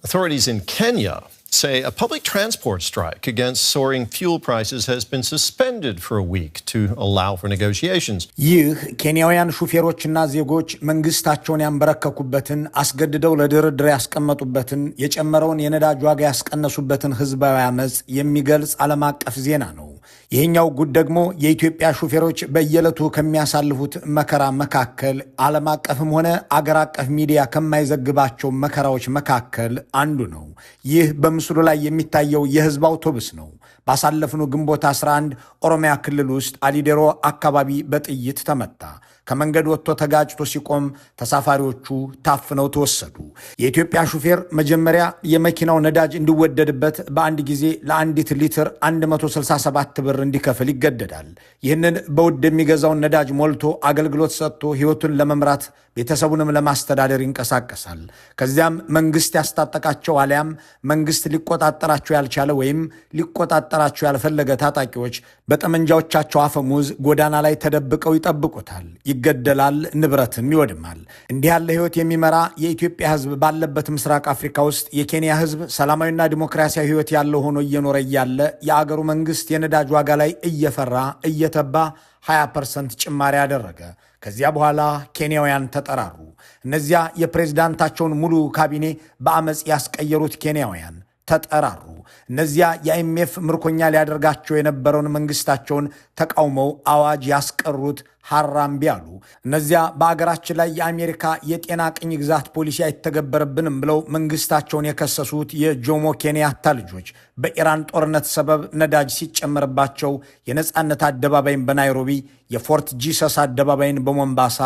Authorities in Kenya say a public transport strike against soaring fuel prices has been suspended for a week to allow for negotiations. ይህ ኬንያውያን ሹፌሮችና ዜጎች መንግስታቸውን ያንበረከኩበትን አስገድደው ለድርድር ያስቀመጡበትን የጨመረውን የነዳጅ ዋጋ ያስቀነሱበትን ህዝባዊ አመጽ የሚገልጽ ዓለም አቀፍ ዜና ነው። ይሄኛው ጉድ ደግሞ የኢትዮጵያ ሹፌሮች በየለቱ ከሚያሳልፉት መከራ መካከል ዓለም አቀፍም ሆነ አገር አቀፍ ሚዲያ ከማይዘግባቸው መከራዎች መካከል አንዱ ነው። ይህ በምስሉ ላይ የሚታየው የህዝብ አውቶቡስ ነው። ባሳለፍነው ግንቦት 11 ኦሮሚያ ክልል ውስጥ አሊዴሮ አካባቢ በጥይት ተመታ። ከመንገድ ወጥቶ ተጋጭቶ ሲቆም ተሳፋሪዎቹ ታፍነው ተወሰዱ። የኢትዮጵያ ሹፌር መጀመሪያ የመኪናው ነዳጅ እንዲወደድበት በአንድ ጊዜ ለአንዲት ሊትር 167 ብር እንዲከፍል ይገደዳል። ይህንን በውድ የሚገዛውን ነዳጅ ሞልቶ አገልግሎት ሰጥቶ ህይወቱን ለመምራት ቤተሰቡንም ለማስተዳደር ይንቀሳቀሳል። ከዚያም መንግስት ያስታጠቃቸው አሊያም መንግስት ሊቆጣጠራቸው ያልቻለ ወይም ሊቆጣጠራቸው ያልፈለገ ታጣቂዎች በጠመንጃዎቻቸው አፈሙዝ ጎዳና ላይ ተደብቀው ይጠብቁታል። ይገደላል፣ ንብረትም ይወድማል። እንዲህ ያለ ህይወት የሚመራ የኢትዮጵያ ህዝብ ባለበት ምስራቅ አፍሪካ ውስጥ የኬንያ ህዝብ ሰላማዊና ዲሞክራሲያዊ ህይወት ያለው ሆኖ እየኖረ እያለ የአገሩ መንግስት የነዳጅ ዋጋ ላይ እየፈራ እየተባ 20% ጭማሪ አደረገ። ከዚያ በኋላ ኬንያውያን ተጠራሩ። እነዚያ የፕሬዝዳንታቸውን ሙሉ ካቢኔ በአመጽ ያስቀየሩት ኬንያውያን ተጠራሩ። እነዚያ የአይኤምኤፍ ምርኮኛ ሊያደርጋቸው የነበረውን መንግስታቸውን ተቃውመው አዋጅ ያስቀሩት ሐራምቢ አሉ። እነዚያ በአገራችን ላይ የአሜሪካ የጤና ቅኝ ግዛት ፖሊሲ አይተገበረብንም ብለው መንግስታቸውን የከሰሱት የጆሞ ኬንያታ ልጆች በኢራን ጦርነት ሰበብ ነዳጅ ሲጨመርባቸው የነጻነት አደባባይን በናይሮቢ የፎርት ጂሰስ አደባባይን በሞምባሳ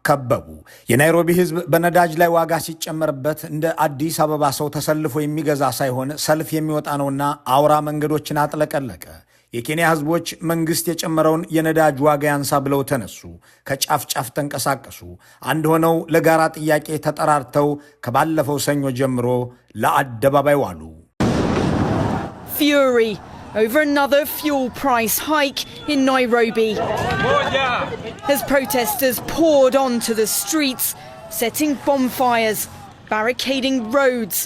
ከበቡ። የናይሮቢ ህዝብ በነዳጅ ላይ ዋጋ ሲጨመርበት እንደ አዲስ አበባ ሰው ተሰልፎ የሚገዛ ሳይሆን ሰልፍ የሚወጣ ነውና አውራ መንገዶችን አጥለቀለቀ። የኬንያ ህዝቦች መንግስት የጨመረውን የነዳጅ ዋጋ ያንሳ ብለው ተነሱ። ከጫፍ ጫፍ ተንቀሳቀሱ። አንድ ሆነው ለጋራ ጥያቄ ተጠራርተው ከባለፈው ሰኞ ጀምሮ ለአደባባይ ዋሉ። Fury over another fuel price hike in Nairobi as protesters poured onto the streets, setting bonfires, barricading roads.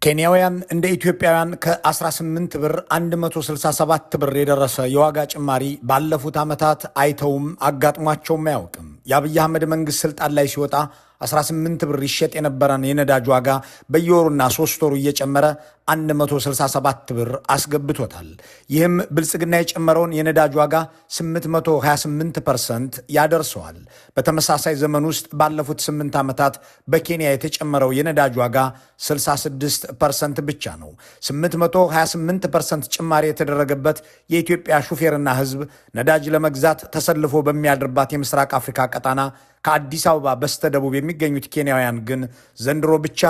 ኬንያውያን እንደ ኢትዮጵያውያን ከ18 ብር 167 ብር የደረሰ የዋጋ ጭማሪ ባለፉት ዓመታት አይተውም አጋጥሟቸውም አያውቅም። የአብይ አህመድ መንግስት ስልጣን ላይ ሲወጣ 18 ብር ይሸጥ የነበረን የነዳጅ ዋጋ በየወሩና 3 ወሩ እየጨመረ 167 ብር አስገብቶታል። ይህም ብልጽግና የጨመረውን የነዳጅ ዋጋ 828% ያደርሰዋል። በተመሳሳይ ዘመን ውስጥ ባለፉት 8 ዓመታት በኬንያ የተጨመረው የነዳጅ ዋጋ 66% ብቻ ነው። 828% ጭማሪ የተደረገበት የኢትዮጵያ ሹፌርና ህዝብ ነዳጅ ለመግዛት ተሰልፎ በሚያድርባት የምስራቅ አፍሪካ ቀጣና ከአዲስ አበባ በስተደቡብ የሚገኙት ኬንያውያን ግን ዘንድሮ ብቻ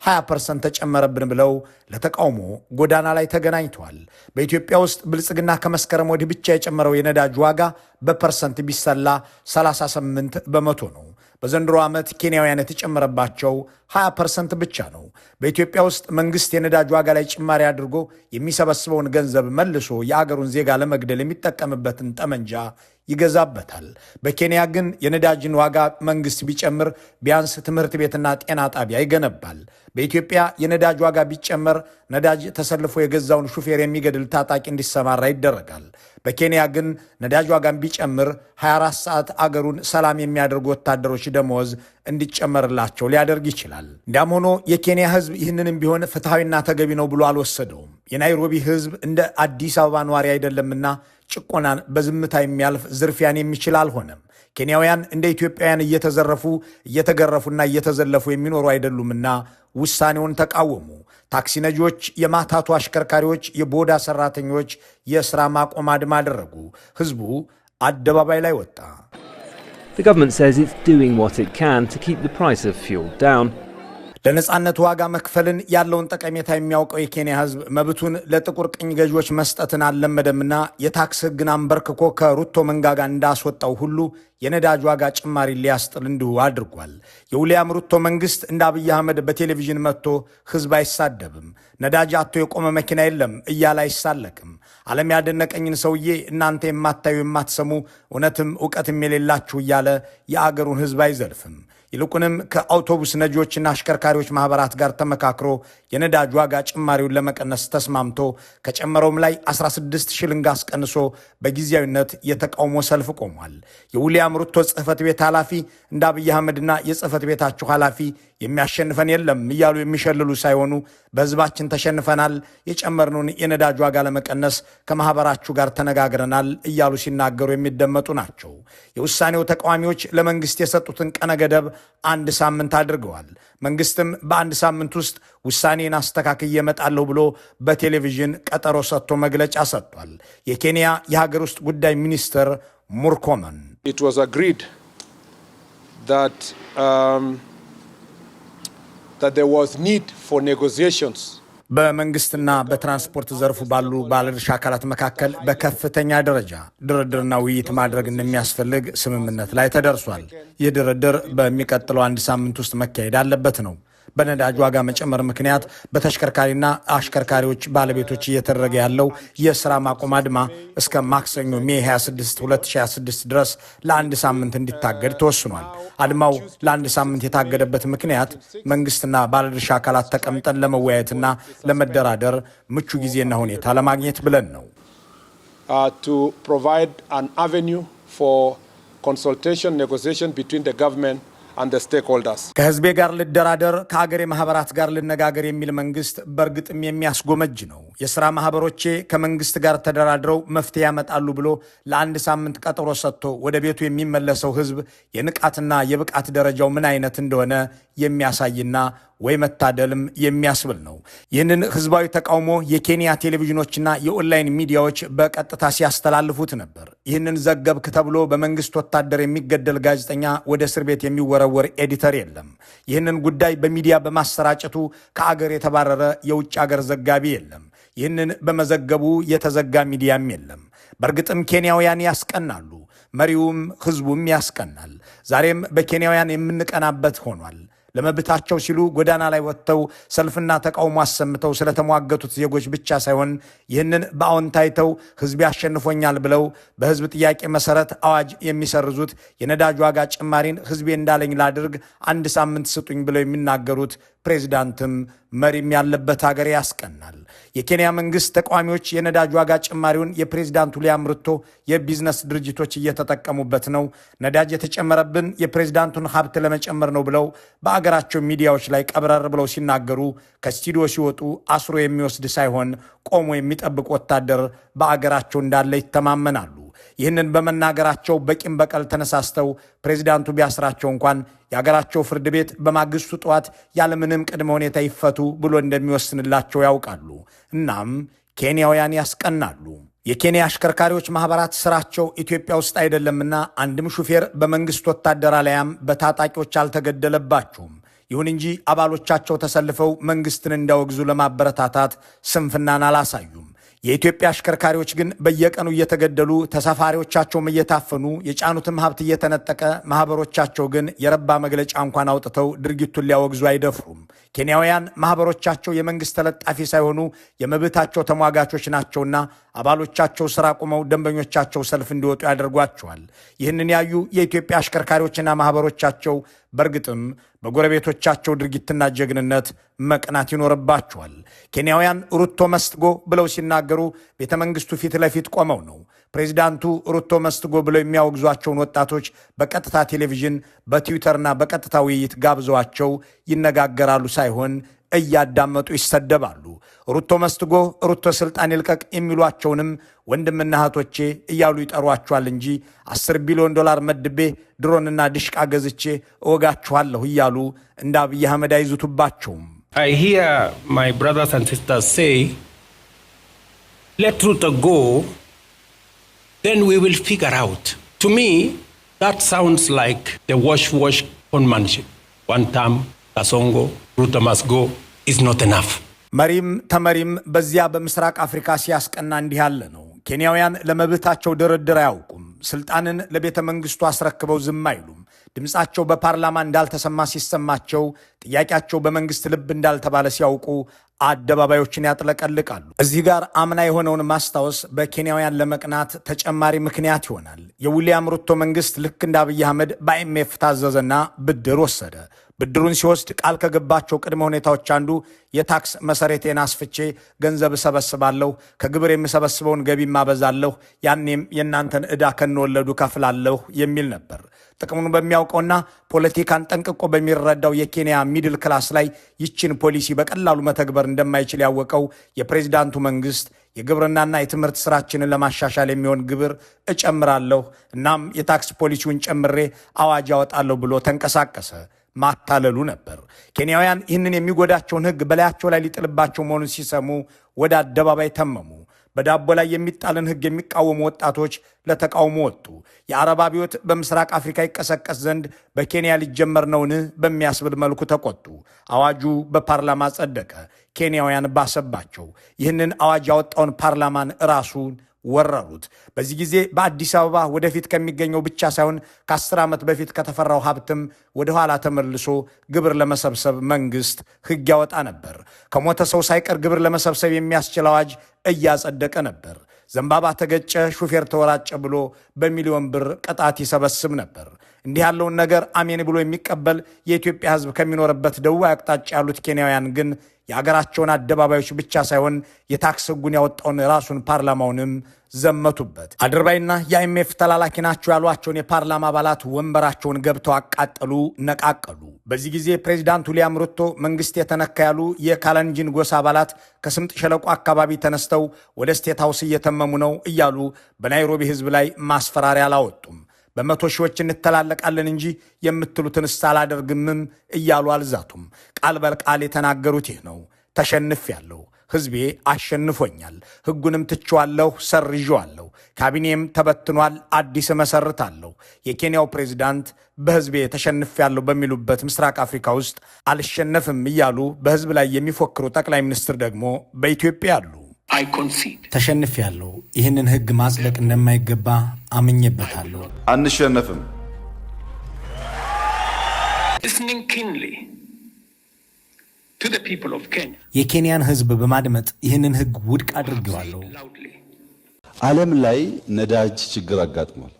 20% ተጨመረብን ብለው ለተቃውሞ ጎዳና ላይ ተገናኝተዋል። በኢትዮጵያ ውስጥ ብልጽግና ከመስከረም ወዲህ ብቻ የጨመረው የነዳጅ ዋጋ በፐርሰንት ቢሰላ 38 በመቶ ነው። በዘንድሮ ዓመት ኬንያውያን የተጨመረባቸው 20% ብቻ ነው። በኢትዮጵያ ውስጥ መንግስት የነዳጅ ዋጋ ላይ ጭማሪ አድርጎ የሚሰበስበውን ገንዘብ መልሶ የአገሩን ዜጋ ለመግደል የሚጠቀምበትን ጠመንጃ ይገዛበታል። በኬንያ ግን የነዳጅን ዋጋ መንግስት ቢጨምር ቢያንስ ትምህርት ቤትና ጤና ጣቢያ ይገነባል። በኢትዮጵያ የነዳጅ ዋጋ ቢጨመር ነዳጅ ተሰልፎ የገዛውን ሹፌር የሚገድል ታጣቂ እንዲሰማራ ይደረጋል። በኬንያ ግን ነዳጅ ዋጋን ቢጨምር 24 ሰዓት አገሩን ሰላም የሚያደርጉ ወታደሮች ደመወዝ እንዲጨመርላቸው ሊያደርግ ይችላል። እንዲያም ሆኖ የኬንያ ህዝብ ይህንንም ቢሆን ፍትሐዊና ተገቢ ነው ብሎ አልወሰደውም። የናይሮቢ ህዝብ እንደ አዲስ አበባ ነዋሪ አይደለምና ጭቆናን በዝምታ የሚያልፍ ዝርፊያን የሚችል አልሆነም። ኬንያውያን እንደ ኢትዮጵያውያን እየተዘረፉ እየተገረፉና እየተዘለፉ የሚኖሩ አይደሉምና ውሳኔውን ተቃወሙ። ታክሲ ነጂዎች፣ የማታቱ አሽከርካሪዎች፣ የቦዳ ሰራተኞች የሥራ ማቆም አድማ አደረጉ። ህዝቡ አደባባይ ላይ ወጣ። The government says it's doing what it can to keep the price of fuel down. ለነጻነት ዋጋ መክፈልን ያለውን ጠቀሜታ የሚያውቀው የኬንያ ህዝብ መብቱን ለጥቁር ቅኝ ገዢዎች መስጠትን አልለመደምና የታክስ ህግን አንበርክኮ ከሩቶ መንጋጋ እንዳስወጣው ሁሉ የነዳጅ ዋጋ ጭማሪ ሊያስጥል እንዲሁ አድርጓል። የዊልያም ሩቶ መንግስት እንደ አብይ አህመድ በቴሌቪዥን መጥቶ ህዝብ አይሳደብም፣ ነዳጅ አጥቶ የቆመ መኪና የለም እያለ አይሳለቅም። ዓለም ያደነቀኝን ሰውዬ እናንተ የማታዩ የማትሰሙ እውነትም ዕውቀትም የሌላችሁ እያለ የአገሩን ህዝብ አይዘልፍም። ይልቁንም ከአውቶቡስ ነጂዎችና አሽከርካሪዎች ማህበራት ጋር ተመካክሮ የነዳጅ ዋጋ ጭማሪውን ለመቀነስ ተስማምቶ ከጨመረውም ላይ 16 ሽልንግ አስቀንሶ በጊዜያዊነት የተቃውሞ ሰልፍ ቆሟል። የዊልያም ሩቶ ጽህፈት ቤት ኃላፊ እንደ አብይ አህመድና የጽህፈት ቤታቸው ኃላፊ የሚያሸንፈን የለም እያሉ የሚሸልሉ ሳይሆኑ በህዝባችን ተሸንፈናል፣ የጨመርነውን የነዳጅ ዋጋ ለመቀነስ ከማህበራችሁ ጋር ተነጋግረናል እያሉ ሲናገሩ የሚደመጡ ናቸው። የውሳኔው ተቃዋሚዎች ለመንግስት የሰጡትን ቀነ ገደብ 1 ሳምንት አድርገዋል። መንግስትም በ1 ሳምንት ውስጥ ውሳኔን አስተካክዬ እመጣለሁ ብሎ በቴሌቪዥን ቀጠሮ ሰጥቶ መግለጫ ሰጥቷል። የኬንያ የሀገር ውስጥ ጉዳይ ሚኒስትር ሙርኮመን It was agreed that there was need for negotiations. በመንግስትና በትራንስፖርት ዘርፉ ባሉ ባለድርሻ አካላት መካከል በከፍተኛ ደረጃ ድርድርና ውይይት ማድረግ እንደሚያስፈልግ ስምምነት ላይ ተደርሷል። ይህ ድርድር በሚቀጥለው 1 ሳምንት ውስጥ መካሄድ አለበት ነው። በነዳጅ ዋጋ መጨመር ምክንያት በተሽከርካሪና አሽከርካሪዎች ባለቤቶች እየተደረገ ያለው የሥራ ማቆም አድማ እስከ ማክሰኞ ሜይ 26 2026 ድረስ ለ1 ሳምንት እንዲታገድ ተወስኗል። አድማው ለ1 ሳምንት የታገደበት ምክንያት መንግስትና ባለድርሻ አካላት ተቀምጠን ለመወያየትና ለመደራደር ምቹ ጊዜና ሁኔታ ለማግኘት ብለን ነው። To provide an avenue for consultation, negotiation between the government and the stakeholders. ከህዝቤ ጋር ልደራደር ከሀገሬ ማህበራት ጋር ልነጋገር የሚል መንግስት በእርግጥም የሚያስጎመጅ ነው። የሥራ ማህበሮቼ ከመንግስት ጋር ተደራድረው መፍትሄ ያመጣሉ ብሎ ለ1 ሳምንት ቀጠሮ ሰጥቶ ወደ ቤቱ የሚመለሰው ህዝብ የንቃትና የብቃት ደረጃው ምን አይነት እንደሆነ የሚያሳይና ወይ መታደልም የሚያስብል ነው። ይህንን ህዝባዊ ተቃውሞ የኬንያ ቴሌቪዥኖችና የኦንላይን ሚዲያዎች በቀጥታ ሲያስተላልፉት ነበር። ይህንን ዘገብክ ተብሎ በመንግስት ወታደር የሚገደል ጋዜጠኛ ወደ እስር ቤት የሚወረወር ኤዲተር የለም። ይህንን ጉዳይ በሚዲያ በማሰራጨቱ ከአገር የተባረረ የውጭ አገር ዘጋቢ የለም። ይህንን በመዘገቡ የተዘጋ ሚዲያም የለም። በእርግጥም ኬንያውያን ያስቀናሉ፣ መሪውም ህዝቡም ያስቀናል። ዛሬም በኬንያውያን የምንቀናበት ሆኗል። ለመብታቸው ሲሉ ጎዳና ላይ ወጥተው ሰልፍና ተቃውሞ አሰምተው ስለተሟገቱት ዜጎች ብቻ ሳይሆን ይህንን በአዎንታ አይተው ህዝብ ያሸንፎኛል ብለው በህዝብ ጥያቄ መሰረት አዋጅ የሚሰርዙት የነዳጅ ዋጋ ጭማሪን ህዝቤ እንዳለኝ ላድርግ 1 ሳምንት ስጡኝ ብለው የሚናገሩት ፕሬዝዳንትም መሪም ያለበት ሀገር ያስቀናል። የኬንያ መንግስት ተቃዋሚዎች የነዳጅ ዋጋ ጭማሪውን የፕሬዝዳንቱ ዊልያም ሩቶ የቢዝነስ ድርጅቶች እየተጠቀሙበት ነው፣ ነዳጅ የተጨመረብን የፕሬዝዳንቱን ሀብት ለመጨመር ነው ብለው በአገራቸው ሚዲያዎች ላይ ቀብረር ብለው ሲናገሩ ከስቱዲዮ ሲወጡ አስሮ የሚወስድ ሳይሆን ቆሞ የሚጠብቅ ወታደር በአገራቸው እንዳለ ይተማመናሉ። ይህንን በመናገራቸው በቂም በቀል ተነሳስተው ፕሬዝዳንቱ ቢያስራቸው እንኳን የአገራቸው ፍርድ ቤት በማግስቱ ጠዋት ያለምንም ቅድመ ሁኔታ ይፈቱ ብሎ እንደሚወስንላቸው ያውቃሉ። እናም ኬንያውያን ያስቀናሉ። የኬንያ አሽከርካሪዎች ማህበራት ስራቸው ኢትዮጵያ ውስጥ አይደለምና አንድም ሹፌር በመንግስት ወታደር አለያም በታጣቂዎች አልተገደለባቸውም። ይሁን እንጂ አባሎቻቸው ተሰልፈው መንግስትን እንዳወግዙ ለማበረታታት ስንፍናን አላሳዩም። የኢትዮጵያ አሽከርካሪዎች ግን በየቀኑ እየተገደሉ ተሳፋሪዎቻቸውም እየታፈኑ የጫኑትም ሀብት እየተነጠቀ ማህበሮቻቸው ግን የረባ መግለጫ እንኳን አውጥተው ድርጊቱን ሊያወግዙ አይደፍሩም። ኬንያውያን ማህበሮቻቸው የመንግስት ተለጣፊ ሳይሆኑ የመብታቸው ተሟጋቾች ናቸውና አባሎቻቸው ስራ ቆመው ደንበኞቻቸው ሰልፍ እንዲወጡ ያደርጓቸዋል። ይህንን ያዩ የኢትዮጵያ አሽከርካሪዎችና ማህበሮቻቸው በእርግጥም በጎረቤቶቻቸው ድርጊትና ጀግንነት መቅናት ይኖርባቸዋል። ኬንያውያን ሩቶ መስትጎ ብለው ሲናገሩ ቤተ መንግስቱ ፊት ለፊት ቆመው ነው። ፕሬዚዳንቱ ሩቶ መስትጎ ብለው የሚያወግዟቸውን ወጣቶች በቀጥታ ቴሌቪዥን፣ በትዊተርና በቀጥታ ውይይት ጋብዘዋቸው ይነጋገራሉ ሳይሆን እያዳመጡ ይሰደባሉ። ሩቶ መስትጎ፣ ሩቶ ስልጣን ይልቀቅ የሚሏቸውንም ወንድምና እህቶቼ እያሉ ይጠሯቸዋል እንጂ $10 ቢሊዮን መድቤ ድሮንና ድሽቃ ገዝቼ እወጋችኋለሁ እያሉ እንደ አብይ አህመድ አይዙቱባቸውም። I hear my brothers and sisters say, let Ruto go, then we will figure out. To me, that sounds like the wash conmanship. One term, Kasongo, Ruto must go, is not enough. መሪም ተመሪም በዚያ በምስራቅ አፍሪካ ሲያስቀና እንዲህ ያለ ነው። ኬንያውያን ለመብታቸው ድርድር አያውቁም። ስልጣንን ለቤተ መንግስቱ አስረክበው ዝም አይሉም። ድምፃቸው በፓርላማ እንዳልተሰማ ሲሰማቸው ጥያቄያቸው በመንግስት ልብ እንዳልተባለ ሲያውቁ አደባባዮችን ያጥለቀልቃሉ። እዚህ ጋር አምና የሆነውን ማስታወስ በኬንያውያን ለመቅናት ተጨማሪ ምክንያት ይሆናል። የዊሊያም ሩቶ መንግስት ልክ እንደ አብይ አህመድ በአይኤምኤፍ ታዘዘና ብድር ወሰደ። ብድሩን ሲወስድ ቃል ከገባቸው ቅድመ ሁኔታዎች አንዱ የታክስ መሰረቴን አስፍቼ ገንዘብ እሰበስባለሁ፣ ከግብር የምሰበስበውን ገቢ ማበዛለሁ፣ ያኔም የእናንተን ዕዳ ከነወለዱ ከፍላለሁ የሚል ነበር። ጥቅሙን በሚያውቀውና ፖለቲካን ጠንቅቆ በሚረዳው የኬንያ ሚድል ክላስ ላይ ይችን ፖሊሲ በቀላሉ መተግበር እንደማይችል ያወቀው የፕሬዝዳንቱ መንግስት የግብርናና የትምህርት ስራችንን ለማሻሻል የሚሆን ግብር እጨምራለሁ፣ እናም የታክስ ፖሊሲውን ጨምሬ አዋጅ አወጣለሁ ብሎ ተንቀሳቀሰ። ማታለሉ ነበር። ኬንያውያን ይህንን የሚጎዳቸውን ህግ በላያቸው ላይ ሊጥልባቸው መሆኑን ሲሰሙ ወደ አደባባይ ተመሙ። በዳቦ ላይ የሚጣልን ህግ የሚቃወሙ ወጣቶች ለተቃውሞ ወጡ። የአረብ አብዮት በምስራቅ አፍሪካ ይቀሰቀስ ዘንድ በኬንያ ሊጀመር ነውን በሚያስብል መልኩ ተቆጡ። አዋጁ በፓርላማ ጸደቀ። ኬንያውያን ባሰባቸው። ይህንን አዋጅ ያወጣውን ፓርላማን ራሱን ወረሩት። በዚህ ጊዜ በአዲስ አበባ ወደፊት ከሚገኘው ብቻ ሳይሆን ከ10 ዓመት በፊት ከተፈራው ሀብትም ወደ ኋላ ተመልሶ ግብር ለመሰብሰብ መንግስት ህግ ያወጣ ነበር። ከሞተ ሰው ሳይቀር ግብር ለመሰብሰብ የሚያስችል አዋጅ እያጸደቀ ነበር። ዘንባባ ተገጨ፣ ሹፌር ተወራጨ ብሎ በሚሊዮን ብር ቅጣት ይሰበስብ ነበር። እንዲህ ያለውን ነገር አሜን ብሎ የሚቀበል የኢትዮጵያ ህዝብ ከሚኖርበት ደቡብ አቅጣጫ ያሉት ኬንያውያን ግን የአገራቸውን አደባባዮች ብቻ ሳይሆን የታክስ ህጉን ያወጣውን ራሱን ፓርላማውንም ዘመቱበት። አድርባይና የአይኤምኤፍ ተላላኪ ናቸው ያሏቸውን የፓርላማ አባላት ወንበራቸውን ገብተው አቃጠሉ፣ ነቃቀሉ። በዚህ ጊዜ ፕሬዚዳንት ዊሊያም ሩቶ መንግስት የተነካ ያሉ የካለንጂን ጎሳ አባላት ከስምጥ ሸለቆ አካባቢ ተነስተው ወደ ስቴት ሃውስ እየተመሙ ነው እያሉ በናይሮቢ ህዝብ ላይ ማስፈራሪያ አላወጡም። በመቶ ሺዎች እንተላለቃለን እንጂ የምትሉትን አላደርግምም እያሉ አልዛቱም። ቃል በቃል የተናገሩት ይህ ነው። ተሸንፌያለሁ፣ ህዝቤ አሸንፎኛል፣ ህጉንም ትቼዋለሁ፣ ሰርዤዋለሁ፣ ካቢኔም ተበትኗል፣ አዲስ እመሰርታለሁ። የኬንያው ፕሬዝዳንት በህዝቤ ተሸንፌያለሁ በሚሉበት ምስራቅ አፍሪካ ውስጥ አልሸነፍም እያሉ በህዝብ ላይ የሚፎክሩ ጠቅላይ ሚኒስትር ደግሞ በኢትዮጵያ አሉ። ተሸንፌያለሁ፣ ይህንን ህግ ማጽደቅ እንደማይገባ አምኜበታለሁ። አንሸነፍም። የኬንያን ህዝብ በማድመጥ ይህንን ህግ ውድቅ አድርጌዋለሁ። ዓለም ላይ ነዳጅ ችግር አጋጥሟል።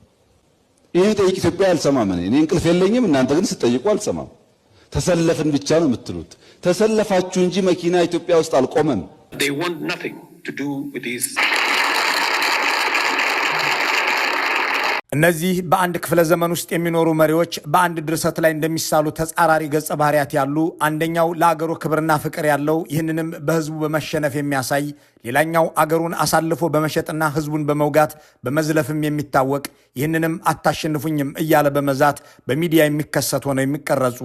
ይህን ጠይቅ ኢትዮጵያ አልሰማም። እኔ እንቅልፍ የለኝም፣ እናንተ ግን ስትጠይቁ አልሰማም። ተሰለፍን ብቻ ነው የምትሉት። ተሰለፋችሁ እንጂ መኪና ኢትዮጵያ ውስጥ አልቆመም። እነዚህ በአንድ ክፍለ ዘመን ውስጥ የሚኖሩ መሪዎች በአንድ ድርሰት ላይ እንደሚሳሉ ተጻራሪ ገጸ ባህሪያት ያሉ፣ አንደኛው ለአገሩ ክብርና ፍቅር ያለው ይህንንም በህዝቡ በመሸነፍ የሚያሳይ፣ ሌላኛው አገሩን አሳልፎ በመሸጥና ህዝቡን በመውጋት በመዝለፍም የሚታወቅ፣ ይህንንም አታሸንፉኝም እያለ በመዛት በሚዲያ የሚከሰት ሆነው የሚቀረጹ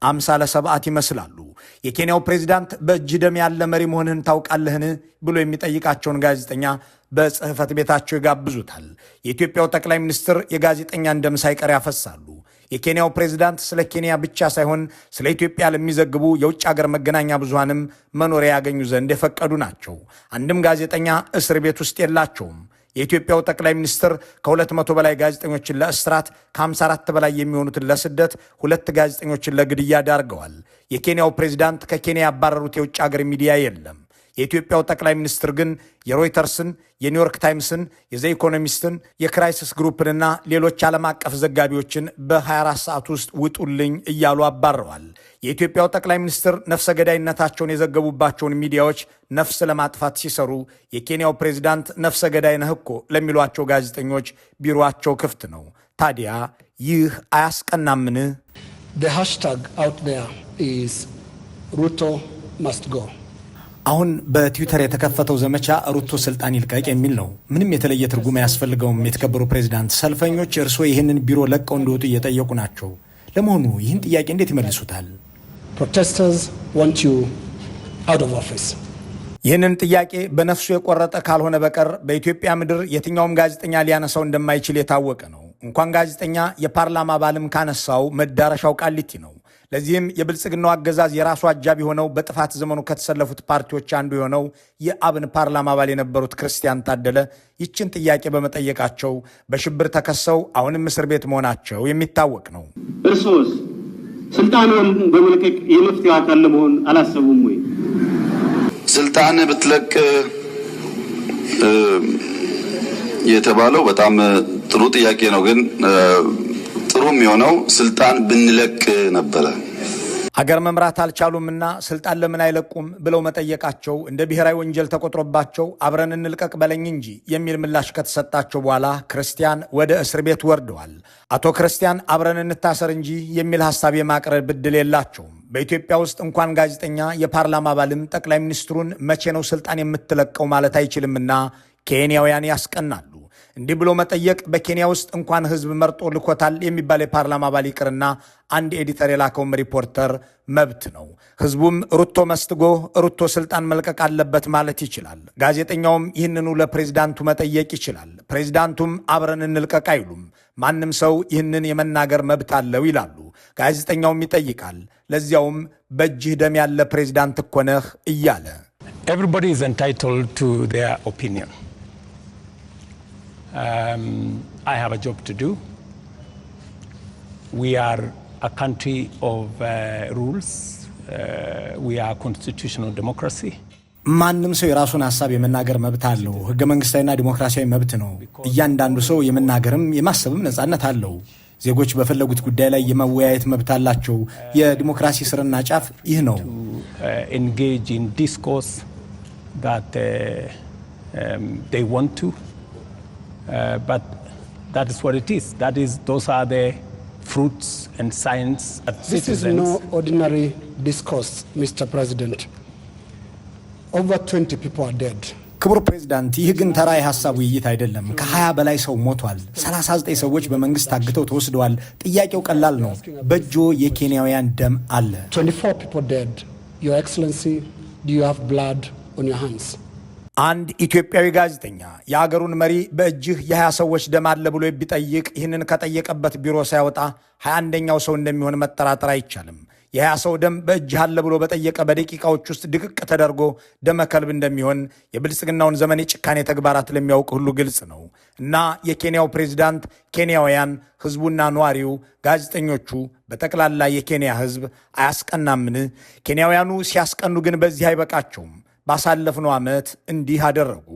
አምሳለ ሰብዓት ይመስላሉ። የኬንያው ፕሬዚዳንት በእጅ ደም ያለ መሪ መሆንህን ታውቃለህን ብሎ የሚጠይቃቸውን ጋዜጠኛ በጽህፈት ቤታቸው ይጋብዙታል። የኢትዮጵያው ጠቅላይ ሚኒስትር የጋዜጠኛን ደም ሳይቀር ያፈሳሉ። የኬንያው ፕሬዝዳንት ስለ ኬንያ ብቻ ሳይሆን ስለ ኢትዮጵያ ለሚዘግቡ የውጭ ሀገር መገናኛ ብዙሃንም መኖሪያ ያገኙ ዘንድ የፈቀዱ ናቸው። አንድም ጋዜጠኛ እስር ቤት ውስጥ የላቸውም። የኢትዮጵያው ጠቅላይ ሚኒስትር ከ200 በላይ ጋዜጠኞችን ለእስራት፣ ከ54 በላይ የሚሆኑትን ለስደት፣ 2 ጋዜጠኞችን ለግድያ ዳርገዋል። የኬንያው ፕሬዝዳንት ከኬንያ ያባረሩት የውጭ ሀገር ሚዲያ የለም። የኢትዮጵያው ጠቅላይ ሚኒስትር ግን የሮይተርስን፣ የኒውዮርክ ታይምስን፣ የዘ ኢኮኖሚስትን፣ የክራይሲስ ግሩፕንና ሌሎች ዓለም አቀፍ ዘጋቢዎችን በ24 ሰዓት ውስጥ ውጡልኝ እያሉ አባረዋል። የኢትዮጵያው ጠቅላይ ሚኒስትር ነፍሰ ገዳይነታቸውን የዘገቡባቸውን ሚዲያዎች ነፍስ ለማጥፋት ሲሰሩ፣ የኬንያው ፕሬዝዳንት ነፍሰ ገዳይ ነህ እኮ ለሚሏቸው ጋዜጠኞች ቢሮአቸው ክፍት ነው። ታዲያ ይህ አያስቀናምን? The hashtag out there is Ruto must go. አሁን በትዊተር የተከፈተው ዘመቻ ሩቶ ስልጣን ይልቀቅ የሚል ነው። ምንም የተለየ ትርጉም አያስፈልገውም። የተከበሩ ፕሬዝዳንት፣ ሰልፈኞች እርስዎ ይህንን ቢሮ ለቀው እንዲወጡ እየጠየቁ ናቸው። ለመሆኑ ይህን ጥያቄ እንዴት ይመልሱታል? Protesters want you out of office. ይህንን ጥያቄ በነፍሱ የቆረጠ ካልሆነ በቀር በኢትዮጵያ ምድር የትኛውም ጋዜጠኛ ሊያነሳው እንደማይችል የታወቀ ነው። እንኳን ጋዜጠኛ የፓርላማ አባልም ካነሳው መዳረሻው ቃሊቲ ነው። ለዚህም የብልጽግናው አገዛዝ የራሱ አጃቢ ሆነው በጥፋት ዘመኑ ከተሰለፉት ፓርቲዎች አንዱ የሆነው የአብን ፓርላማ አባል የነበሩት ክርስቲያን ታደለ ይችን ጥያቄ በመጠየቃቸው በሽብር ተከሰው አሁንም እስር ቤት መሆናቸው የሚታወቅ ነው። እርሶስ ስልጣኑን በመልቀቅ የመፍትሄው አካል ለመሆን አላሰቡም ወይ? ስልጣን ብትለቅ የተባለው በጣም ጥሩ ጥያቄ ነው። ግን ጥሩ የሚሆነው ስልጣን ብንለቅ ነበረ። ሀገር መምራት አልቻሉምና ስልጣን ለምን አይለቁም ብለው መጠየቃቸው እንደ ብሔራዊ ወንጀል ተቆጥሮባቸው አብረን እንልቀቅ በለኝ እንጂ የሚል ምላሽ ከተሰጣቸው በኋላ ክርስቲያን ወደ እስር ቤት ወርደዋል። አቶ ክርስቲያን አብረን እንታሰር እንጂ የሚል ሐሳብ የማቅረብ ዕድል የላቸውም። በኢትዮጵያ ውስጥ እንኳን ጋዜጠኛ የፓርላማ አባልም ጠቅላይ ሚኒስትሩን መቼ ነው ስልጣን የምትለቀው ማለት አይችልምና ኬንያውያን ያስቀናሉ። እንዲህ ብሎ መጠየቅ በኬንያ ውስጥ እንኳን ህዝብ መርጦ ልኮታል የሚባል የፓርላማ አባል ይቅርና አንድ ኤዲተር የላከውም ሪፖርተር መብት ነው። ህዝቡም ሩቶ መስትጎ ሩቶ ስልጣን መልቀቅ አለበት ማለት ይችላል። ጋዜጠኛውም ይህንኑ ለፕሬዝዳንቱ መጠየቅ ይችላል። ፕሬዝዳንቱም አብረን እንልቀቅ አይሉም። ማንም ሰው ይህንን የመናገር መብት አለው ይላሉ። ጋዜጠኛውም ይጠይቃል። ለዚያውም በእጅህ ደም ያለ ፕሬዝዳንት እኮ ነህ እያለ Everybody is entitled to their opinion. I have a job to do. We are a country of rules. We are a constitutional democracy. ማንም ሰው የራሱን ሐሳብ የመናገር መብት አለው። ህገ መንግስታዊና ዲሞክራሲያዊ መብት ነው። እያንዳንዱ ሰው የመናገርም የማሰብም ነጻነት አለው። ዜጎች በፈለጉት ጉዳይ ላይ የመወያየት መብት አላቸው። የዲሞክራሲ ስርና ጫፍ ይህ ነው። Engage in discourse that they want to. But that is what it is. Those are the fruits and signs that This is no ordinary discourse, Mr. President. Over 20 people are dead. ክቡር ፕሬዝዳንት፣ ይህ ግን ተራ የሐሳብ ውይይት አይደለም። ከ20 በላይ ሰው ሞቷል። 39 ሰዎች በመንግስት ታግተው ተወስደዋል። ጥያቄው ቀላል ነው። በእጆ የኬንያውያን ደም አለ። 24 people dead. Your Excellency, do you have blood on your hands? አንድ ኢትዮጵያዊ ጋዜጠኛ የአገሩን መሪ በእጅህ የ20 ሰዎች ደም አለ ብሎ ቢጠይቅ ይህንን ከጠየቀበት ቢሮ ሳይወጣ 21ኛው ሰው እንደሚሆን መጠራጠር አይቻልም። የ20 ሰው ደም በእጅህ አለ ብሎ በጠየቀ በደቂቃዎች ውስጥ ድቅቅ ተደርጎ ደመ ከልብ እንደሚሆን የብልጽግናውን ዘመን የጭካኔ ተግባራት ለሚያውቅ ሁሉ ግልጽ ነው። እና የኬንያው ፕሬዝዳንት፣ ኬንያውያን፣ ህዝቡና ነዋሪው፣ ጋዜጠኞቹ፣ በጠቅላላ የኬንያ ህዝብ አያስቀናምን? ኬንያውያኑ ሲያስቀኑ ግን በዚህ አይበቃቸውም። ባሳለፍነው ዓመት እንዲህ አደረጉ።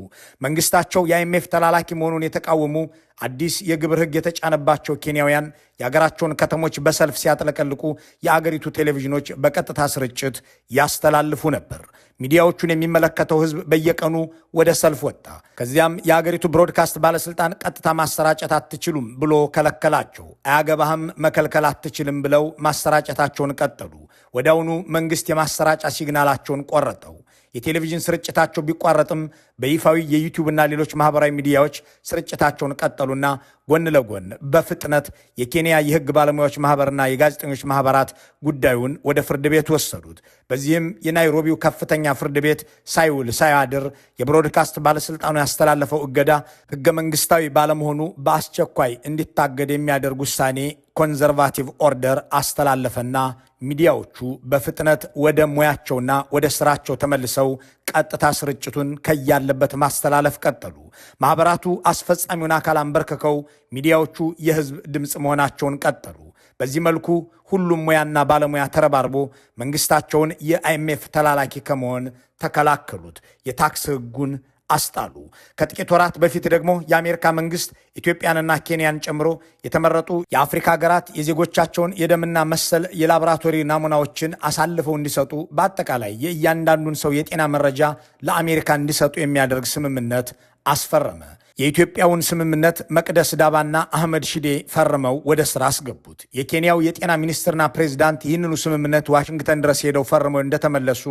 መንግስታቸው የአይኤምኤፍ ተላላኪ መሆኑን የተቃወሙ አዲስ የግብር ህግ የተጫነባቸው ኬንያውያን የአገራቸውን ከተሞች በሰልፍ ሲያጥለቀልቁ የአገሪቱ ቴሌቪዥኖች በቀጥታ ስርጭት ያስተላልፉ ነበር። ሚዲያዎቹን የሚመለከተው ህዝብ በየቀኑ ወደ ሰልፍ ወጣ። ከዚያም የአገሪቱ ብሮድካስት ባለስልጣን ቀጥታ ማሰራጨት አትችሉም ብሎ ከለከላቸው። አያገባህም መከልከል አትችልም ብለው ማሰራጨታቸውን ቀጠሉ። ወዲያውኑ መንግስት የማሰራጫ ሲግናላቸውን ቆረጠው። የቴሌቪዥን ስርጭታቸው ቢቋረጥም በይፋዊ የዩቲዩብና ሌሎች ማህበራዊ ሚዲያዎች ስርጭታቸውን ቀጠሉና ጎን ለጎን በፍጥነት የኬንያ የህግ ባለሙያዎች ማህበርና የጋዜጠኞች ማህበራት ጉዳዩን ወደ ፍርድ ቤት ወሰዱት። በዚህም የናይሮቢው ከፍተኛ ፍርድ ቤት ሳይውል ሳያድር የብሮድካስት ባለስልጣኑ ያስተላለፈው እገዳ ህገ መንግስታዊ ባለመሆኑ በአስቸኳይ እንዲታገድ የሚያደርግ ውሳኔ ኮንዘርቫቲቭ ኦርደር አስተላለፈና ሚዲያዎቹ በፍጥነት ወደ ሙያቸውና ወደ ስራቸው ተመልሰው ቀጥታ ስርጭቱን ከያለበት ማስተላለፍ ቀጠሉ። ማህበራቱ አስፈጻሚውን አካል አንበርክከው ሚዲያዎቹ የህዝብ ድምፅ መሆናቸውን ቀጠሉ። በዚህ መልኩ ሁሉም ሙያና ባለሙያ ተረባርቦ መንግስታቸውን የአይኤምኤፍ ተላላኪ ከመሆን ተከላከሉት። የታክስ ህጉን አስጣሉ። ከጥቂት ወራት በፊት ደግሞ የአሜሪካ መንግስት ኢትዮጵያንና ኬንያን ጨምሮ የተመረጡ የአፍሪካ ሀገራት የዜጎቻቸውን የደምና መሰል የላቦራቶሪ ናሙናዎችን አሳልፈው እንዲሰጡ፣ በአጠቃላይ የእያንዳንዱን ሰው የጤና መረጃ ለአሜሪካ እንዲሰጡ የሚያደርግ ስምምነት አስፈረመ። የኢትዮጵያውን ስምምነት መቅደስ ዳባና አህመድ ሺዴ ፈርመው ወደ ስራ አስገቡት። የኬንያው የጤና ሚኒስትርና ፕሬዝዳንት ይህንኑ ስምምነት ዋሽንግተን ድረስ ሄደው ፈርመው እንደተመለሱ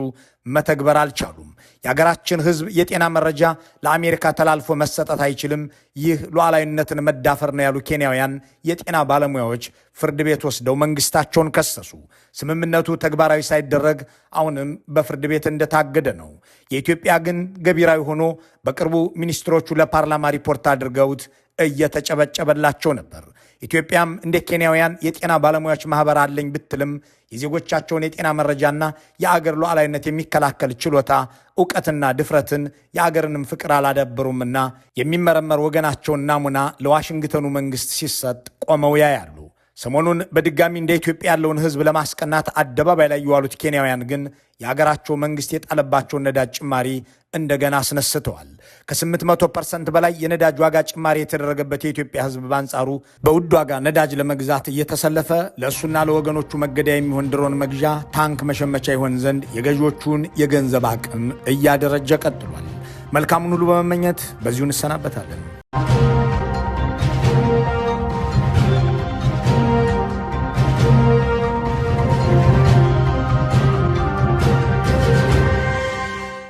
መተግበር አልቻሉም። የሀገራችን ህዝብ የጤና መረጃ ለአሜሪካ ተላልፎ መሰጠት አይችልም፣ ይህ ሉዓላዊነትን መዳፈር ነው ያሉ ኬንያውያን የጤና ባለሙያዎች ፍርድ ቤት ወስደው መንግስታቸውን ከሰሱ። ስምምነቱ ተግባራዊ ሳይደረግ አሁንም በፍርድ ቤት እንደታገደ ነው። የኢትዮጵያ ግን ገቢራዊ ሆኖ በቅርቡ ሚኒስትሮቹ ለፓርላማ ሪፖርት አድርገውት እየተጨበጨበላቸው ነበር። ኢትዮጵያም እንደ ኬንያውያን የጤና ባለሙያዎች ማህበር አለኝ ብትልም የዜጎቻቸውን የጤና መረጃና የአገር ሉዓላዊነት የሚከላከል ችሎታ፣ ዕውቀትና ድፍረትን የአገርንም ፍቅር አላዳበሩምና የሚመረመር ወገናቸውን ናሙና ለዋሽንግተኑ መንግስት ሲሰጥ ቆመው ያያሉ። ሰሞኑን በድጋሚ እንደ ኢትዮጵያ ያለውን ህዝብ ለማስቀናት አደባባይ ላይ የዋሉት ኬንያውያን ግን የሀገራቸው መንግስት የጣለባቸውን ነዳጅ ጭማሪ እንደገና አስነስተዋል። ከ800% በላይ የነዳጅ ዋጋ ጭማሪ የተደረገበት የኢትዮጵያ ህዝብ በአንጻሩ በውድ ዋጋ ነዳጅ ለመግዛት እየተሰለፈ ለእሱና ለወገኖቹ መገደያ የሚሆን ድሮን መግዣ፣ ታንክ መሸመቻ ይሆን ዘንድ የገዢዎቹን የገንዘብ አቅም እያደረጀ ቀጥሏል። መልካሙን ሁሉ በመመኘት በዚሁ እንሰናበታለን።